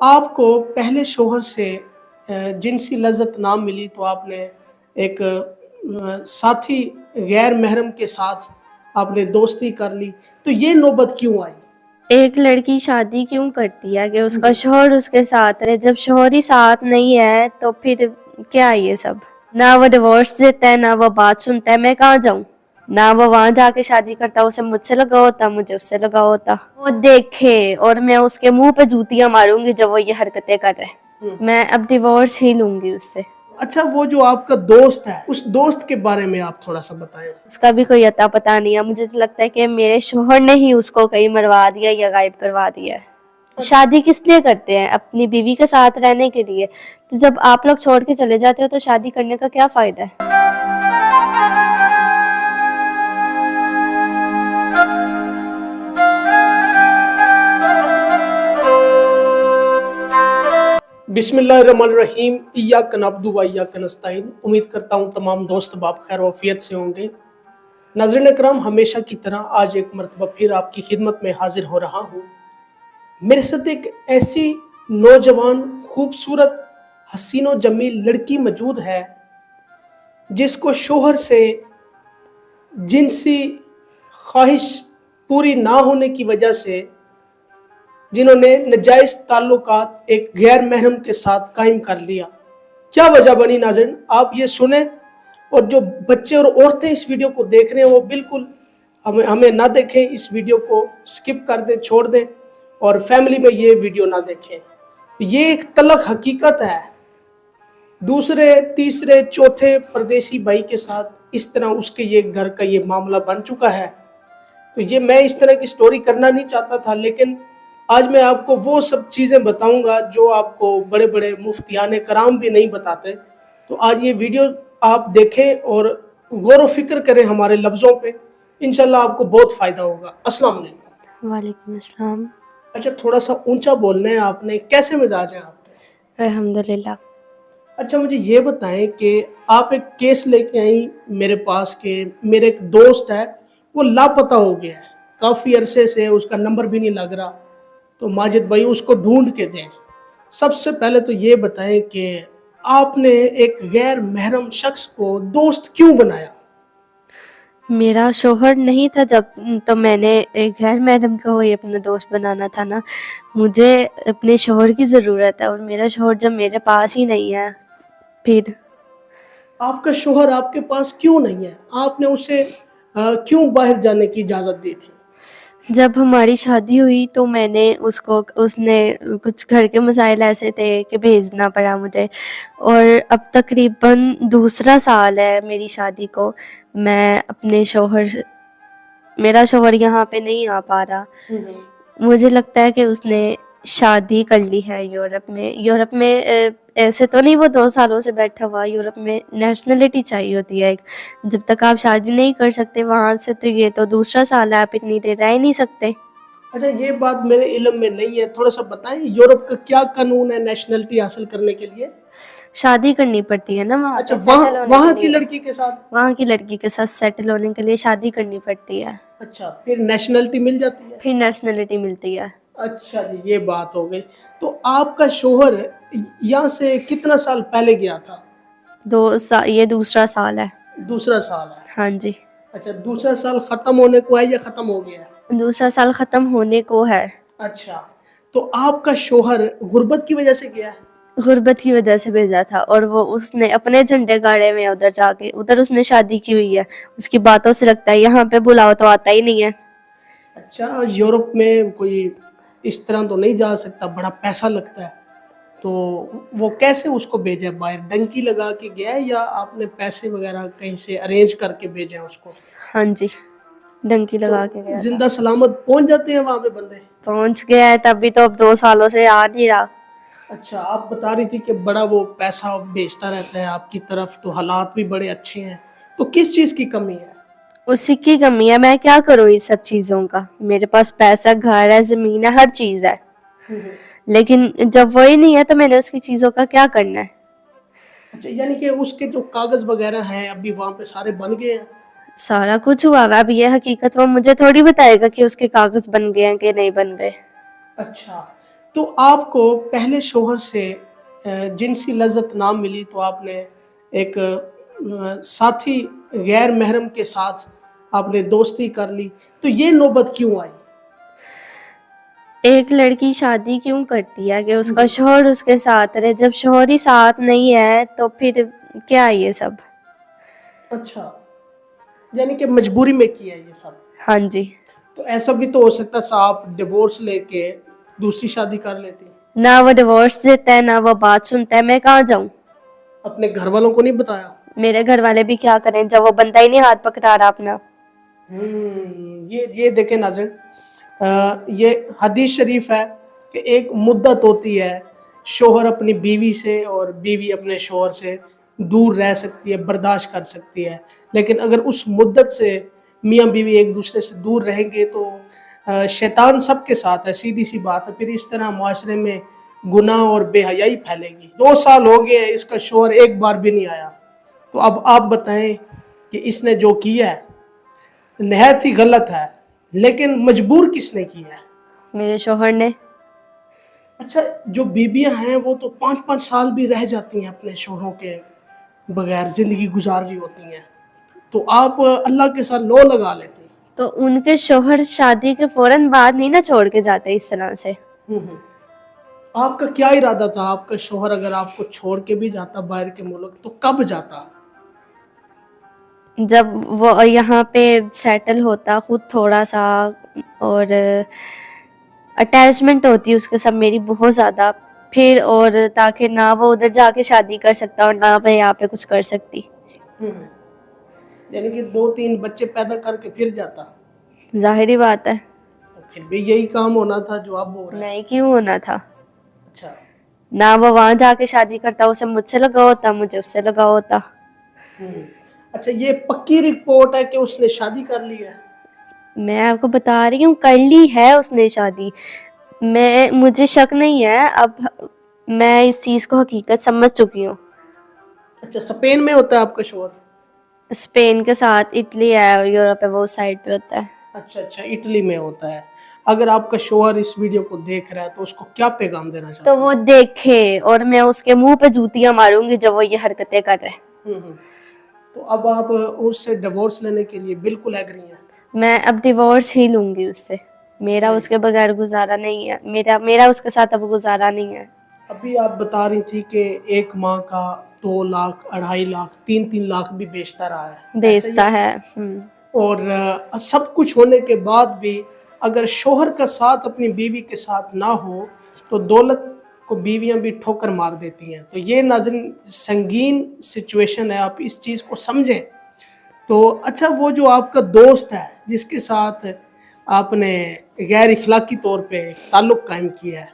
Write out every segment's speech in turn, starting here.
آپ کو پہلے شوہر سے جنسی لذت نہ ملی تو آپ نے ایک ساتھی غیر محرم کے ساتھ آپ نے دوستی کر لی، تو یہ نوبت کیوں آئی؟ ایک لڑکی شادی کیوں کرتی ہے کہ اس کا شوہر اس کے ساتھ رہے؟ جب شوہر ہی ساتھ نہیں ہے تو پھر کیا یہ سب؟ نہ وہ ڈیورس دیتا ہے، نہ وہ بات سنتا ہے، میں کہاں جاؤں؟ نہ وہ وہاں جا کے شادی کرتا، اسے مجھ سے لگا ہوتا، مجھے اس سے لگا ہوتا۔ وہ دیکھے اور میں اس کے منہ پہ جوتیاں ماروں گی جب وہ یہ حرکتیں کر رہے، میں اب ڈیورس ہی لوں گی اس سے۔ اچھا، وہ جو آپ کا دوست ہے، اس دوست کے بارے میں آپ تھوڑا سا بتائیں۔ اس کا بھی کوئی عطا پتہ نہیں ہے، مجھے تو لگتا ہے کہ میرے شوہر نے ہی اس کو کہیں مروا دیا یا غائب کروا دیا ہے۔ شادی کس لیے کرتے ہیں؟ اپنی بیوی کے ساتھ رہنے کے لیے۔ تو جب آپ لوگ چھوڑ کے چلے جاتے ہو تو شادی کرنے کا کیا فائدہ ہے؟ بسم اللہ الرحمن الرحیم، ایاک نعبد و ایاک نستعین۔ امید کرتا ہوں تمام دوست باپ خیر و عافیت سے ہوں گے۔ ناظرین اکرام، ہمیشہ کی طرح آج ایک مرتبہ پھر آپ کی خدمت میں حاضر ہو رہا ہوں۔ میرے ساتھ ایک ایسی نوجوان، خوبصورت، حسین و جمیل لڑکی موجود ہے جس کو شوہر سے جنسی خواہش پوری نہ ہونے کی وجہ سے جنہوں نے ناجائز تعلقات ایک غیر محرم کے ساتھ قائم کر لیا۔ کیا وجہ بنی ناظرین، آپ یہ سنیں، اور جو بچے اور عورتیں اس ویڈیو کو دیکھ رہے ہیں وہ بالکل ہمیں نہ دیکھیں، اس ویڈیو کو سکپ کر دیں، چھوڑ دیں، اور فیملی میں یہ ویڈیو نہ دیکھیں۔ یہ ایک تلخ حقیقت ہے۔ دوسرے، تیسرے، چوتھے پردیسی بھائی کے ساتھ اس طرح اس کے یہ گھر کا یہ معاملہ بن چکا ہے۔ تو یہ میں اس طرح کی سٹوری کرنا نہیں چاہتا تھا، لیکن آج میں آپ کو وہ سب چیزیں بتاؤں گا جو آپ کو بڑے بڑے مفتیان کرام بھی نہیں بتاتے۔ تو آج یہ ویڈیو آپ دیکھیں اور غور و فکر کریں ہمارے لفظوں پہ، انشاءاللہ آپ کو بہت فائدہ ہوگا۔ السلام علیکم۔ وعلیکم السلام۔ اچھا، تھوڑا سا اونچا بولنا ہے آپ نے، کیسے مزاج ہے آپ کے؟ الحمدللہ۔ اچھا، مجھے یہ بتائیں کہ آپ ایک کیس لے کے آئیں میرے پاس کہ میرے ایک دوست ہے، وہ لاپتہ ہو گیا ہے، کافی عرصے سے اس کا نمبر بھی نہیں لگ رہا، تو ماجد بھائی اس کو ڈھونڈ کے دیں۔ سب سے پہلے تو یہ بتائیں کہ آپ نے ایک غیر محرم شخص کو دوست کیوں بنایا؟ میرا شوہر نہیں تھا جب، تو میں نے ایک غیر محرم کو ہی اپنا دوست بنانا تھا نا۔ مجھے اپنے شوہر کی ضرورت ہے، اور میرا شوہر جب میرے پاس ہی نہیں ہے پھر۔ آپ کا شوہر آپ کے پاس کیوں نہیں ہے؟ آپ نے اسے کیوں باہر جانے کی اجازت دی تھی؟ جب ہماری شادی ہوئی تو میں نے اس نے کچھ گھر کے مسائل ایسے تھے کہ بھیجنا پڑا مجھے، اور اب تقریباً دوسرا سال ہے میری شادی کو۔ میں اپنے میرا شوہر یہاں پہ نہیں آ پا رہا۔ مجھے لگتا ہے کہ اس نے شادی کر لی ہے یورپ میں ایسے تو نہیں وہ 2 سالوں سے بیٹھا ہوا۔ یورپ میں نیشنلٹی چاہیے ہوتی ہے ایک، جب تک آپ شادی نہیں کر سکتے وہاں سے، تو یہ تو دوسرا سال ہے، آپ اتنی دیر رہ ہی نہیں سکتے۔ اچھا، یہ بات میرے علم میں نہیں ہے، تھوڑا سا بتائیں یورپ کا کیا قانون ہے نیشنلٹی حاصل کرنے کے لیے؟ شادی کرنی پڑتی ہے نا وہاں اچھا، پہ سیٹل ہونے وہاں کے کی لیے۔ لڑکی کے ساتھ؟ وہاں کی لڑکی کے ساتھ سیٹل ہونے کے لیے شادی کرنی پڑتی ہے، اچھا، پھر نیشنلٹی مل جاتی ہے؟ پھر نیشنلٹی ملتی ہے۔ اچھا جی، یہ بات ہو گئی۔ تو آپ کا شوہر یہاں سے کتنا سال پہلے گیا تھا؟ یہ دوسرا سال ہے۔ دوسرا سال ہے؟ ہاں جی۔ اچھا، دوسرا سال ختم ہونے کو ہے یا ختم ہو گیا ہے؟ دوسرا سال ختم ہونے کو ہے۔ اچھا، تو آپ کا شوہر غربت کی وجہ سے گیا ہے؟ غربت کی وجہ سے بھیجا تھا، اور وہ اس نے اپنے جھنڈے گاڑے میں ادھر جا کے، ادھر اس نے شادی کی ہوئی ہے۔ اس کی باتوں سے لگتا ہے یہاں پہ بلاؤ تو آتا ہی نہیں ہے۔ اچھا، یورپ میں کوئی اس طرح تو نہیں جا سکتا، بڑا پیسہ لگتا ہے، تو وہ کیسے اس کو بھیجا باہر؟ ڈنکی لگا کے گیا ہے یا آپ نے پیسے وغیرہ کہیں سے ارینج کر کے بھیجا اس کو؟ ہاں جی، ڈنکی تو لگا کے گیا تھا۔ زندہ سلامت پہنچ جاتے ہیں وہاں پہ بندے؟ پہنچ گیا ہے، تب بھی تو اب 2 سالوں سے آ نہیں رہا۔ اچھا، آپ بتا رہی تھی کہ بڑا وہ پیسہ بھیجتا رہتا ہے آپ کی طرف، تو حالات بھی بڑے اچھے ہیں، تو کس چیز کی کمی ہے؟ اسی کی کمی ہے، میں کیا کروں اس سب چیزوں کا؟ میرے پاس پیسہ، گھر ہے، زمین ہے، ہر چیز ہے، لیکن جب وہی نہیں ہے تو میں نے اس کی چیزوں کا کیا کرنا ہے؟ اچھا، یعنی کہ اس کے جو کاغذ وغیرہ ہیں ابھی وہاں پہ سارے بن گئے ہیں؟ سارا کچھ ہوا ہے، اب یہ حقیقت وہ مجھے تھوڑی بتائے گا کہ اس کے کاغذ بن گئے ہیں کہ نہیں بن گئے۔ اچھا، تو آپ کو پہلے شوہر سے جنسی لذت نہ ملی تو آپ نے ایک ساتھی غیر محرم کے ساتھ آپ نے دوستی کر لی، تو یہ نوبت کیوں آئی؟ ایک لڑکی شادی کیوں کرتی ہے کہ اس کا شوہر اس کے ساتھ رہے؟ جب شوہر ہی ساتھ نہیں ہے تو پھر کیا یہ سب؟ اچھا، یعنی کہ مجبوری میں کیا ہے یہ سب۔ ہاں جی۔ تو ایسا بھی تو ہو سکتا تھا آپ ڈیورس لے کے دوسری شادی کر لیتی، نہ وہ ڈیورس دیتا ہے نہ وہ بات سنتا ہے، میں کہاں جاؤں؟ اپنے گھر والوں کو نہیں بتایا؟ میرے گھر والے بھی کیا کریں جب وہ بندہ ہی نہیں ہاتھ پکڑا رہا اپنا۔ یہ دیکھیں ناظرین، یہ حدیث شریف ہے کہ ایک مدت ہوتی ہے، شوہر اپنی بیوی سے اور بیوی اپنے شوہر سے دور رہ سکتی ہے، برداشت کر سکتی ہے، لیکن اگر اس مدت سے میاں بیوی ایک دوسرے سے دور رہیں گے تو شیطان سب کے ساتھ ہے، سیدھی سی بات ہے، پھر اس طرح معاشرے میں گناہ اور بے حیائی پھیلے گی۔ 2 سال ہو گئے ہیں، اس کا شوہر ایک بار بھی نہیں آیا، تو اب آپ بتائیں کہ اس نے جو کیا ہے نہایت ہی غلط ہے، لیکن مجبور کس نے کیا ہے؟ میرے شوہر نے۔ اچھا، جو بیویاں ہیں وہ تو 5-5 سال بھی رہ جاتی ہیں اپنے شوہروں کے بغیر، زندگی گزار رہی ہوتی ہیں، تو آپ اللہ کے ساتھ لو لگا لیتے۔ تو ان کے شوہر شادی کے فوراً بعد نہیں نا چھوڑ کے جاتے اس طرح سے۔ آپ کا کیا ارادہ تھا؟ آپ کا شوہر اگر آپ کو چھوڑ کے بھی جاتا باہر کے ملک تو کب جاتا؟ جب وہ یہاں پہ سیٹل ہوتا خود تھوڑا سا، اور اٹیچمنٹ ہوتی اس کے ساتھ میری بہت زیادہ، پھر اور تاکہ نہ وہ ادھر جا کے شادی کر سکتا اور نہ میں یہاں پہ کچھ کر سکتی۔ یعنی کہ 2-3 بچے پیدا کر کے پھر جاتا؟ ظاہری بات ہے۔ تو پھر بھی یہی کام ہونا تھا جو اب ہو رہا ہے۔ نہیں، کیوں ہونا تھا؟ اچھا، نہ وہ وہاں جا کے شادی کرتا، اسے مجھ سے لگا ہوتا، مجھے اس سے لگا ہوتا۔ اچھا، یہ پکی رپورٹ ہے کہ اس نے شادی کر لی ہے؟ میں آپ کو بتا رہی ہوں کر لی ہے اس نے شادی، مجھے شک نہیں ہے، اب میں اس چیز کو حقیقت سمجھ چکی ہوں۔ اچھا، اسپین میں ہوتا ہے آپ کا شوہر؟ اسپین کے ساتھ اٹلی ہے، یورپ ہے، وہ سائڈ پہ ہوتا ہے۔ اچھا، اٹلی میں ہوتا ہے۔ اگر آپ کا شوہر اس ویڈیو کو دیکھ رہا ہے تو اس کو کیا پیغام دینا چاہتے تو وہ دیکھے اور میں اس کے منہ پہ جوتیاں ماروں گی جب وہ یہ حرکتیں کر رہے۔ تو اب آپ اس سے ڈیورس لینے کے لیے بالکل ایگری ہیں؟ میں اب ڈیورس ہی لوں گی اس سے، میرا اس کے بغیر گزارا نہیں ہے، میرا اس کے ساتھ اب گزارا نہیں ہے۔ ابھی آپ بتا رہی تھی کہ 1 ماہ کا 2 لاکھ 2.5 لاکھ 3 لاکھ بھی بیچتا رہا ہے، بیچتا ہے۔ اور سب کچھ ہونے کے بعد بھی اگر شوہر کا ساتھ اپنی بیوی کے ساتھ نہ ہو تو دولت کو بیویاں بھی ٹھوکر مار دیتی ہیں، تو یہ ناظرین سنگین سچویشن ہے، آپ اس چیز کو سمجھیں۔ تو اچھا، وہ جو آپ کا دوست ہے جس کے ساتھ آپ نے غیر اخلاقی طور پہ تعلق قائم کیا ہے،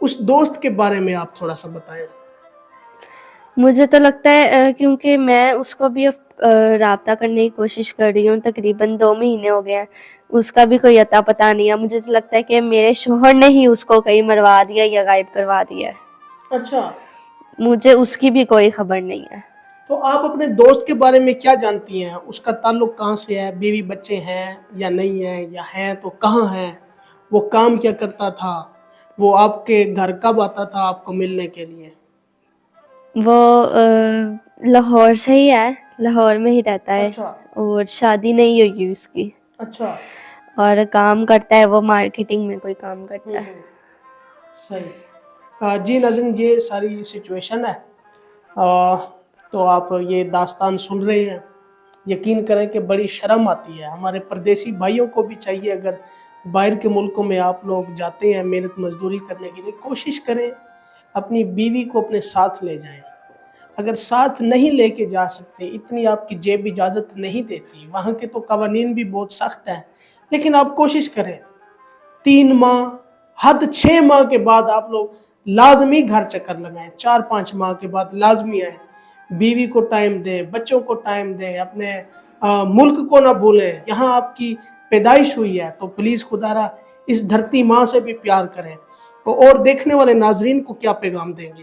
اس دوست کے بارے میں آپ تھوڑا سا بتائیں۔ مجھے تو لگتا ہے کیونکہ میں اس کو بھی رابطہ کرنے کی کوشش کر رہی ہوں، تقریباً 2 مہینے ہو گئے ہیں، اس کا بھی کوئی اتا پتہ نہیں ہے۔ مجھے تو لگتا ہے کہ میرے شوہر نے ہی اس کو کہیں مروا دیا یا غائب کروا دیا ہے۔ اچھا، مجھے اس کی بھی کوئی خبر نہیں ہے۔ تو آپ اپنے دوست کے بارے میں کیا جانتی ہیں؟ اس کا تعلق کہاں سے ہے؟ بیوی بچے ہیں یا نہیں ہیں؟ یا ہیں تو کہاں ہیں؟ وہ کام کیا کرتا تھا؟ وہ آپ کے گھر کب آتا تھا آپ کو ملنے کے لیے؟ وہ لاہور سے ہی ہے، لاہور میں ہی رہتا ہے، اچھا اور شادی نہیں ہوئی اس کی، اچھا، اور کام کرتا ہے، وہ مارکیٹنگ میں کوئی کام کرتا ہے۔ صحیح۔ جی ناظرین، یہ ساری سچویشن ہے، تو آپ یہ داستان سن رہے ہیں، یقین کریں کہ بڑی شرم آتی ہے۔ ہمارے پردیسی بھائیوں کو بھی چاہیے، اگر باہر کے ملکوں میں آپ لوگ جاتے ہیں محنت مزدوری کرنے کے لیے، کوشش کریں اپنی بیوی کو اپنے ساتھ لے جائیں۔ اگر ساتھ نہیں لے کے جا سکتے، اتنی آپ کی جیب اجازت نہیں دیتی، وہاں کے تو قوانین بھی بہت سخت ہیں، لیکن آپ کوشش کریں 3 ماہ حد 6 ماہ کے بعد آپ لوگ لازمی گھر چکر لگائیں، 4-5 ماہ کے بعد لازمی آئیں، بیوی کو ٹائم دیں، بچوں کو ٹائم دیں، اپنے ملک کو نہ بھولیں، یہاں آپ کی پیدائش ہوئی ہے، تو پلیز خدا را اس دھرتی ماں سے بھی پیار کریں۔ اور دیکھنے والے ناظرین کو کیا پیغام دیں گے؟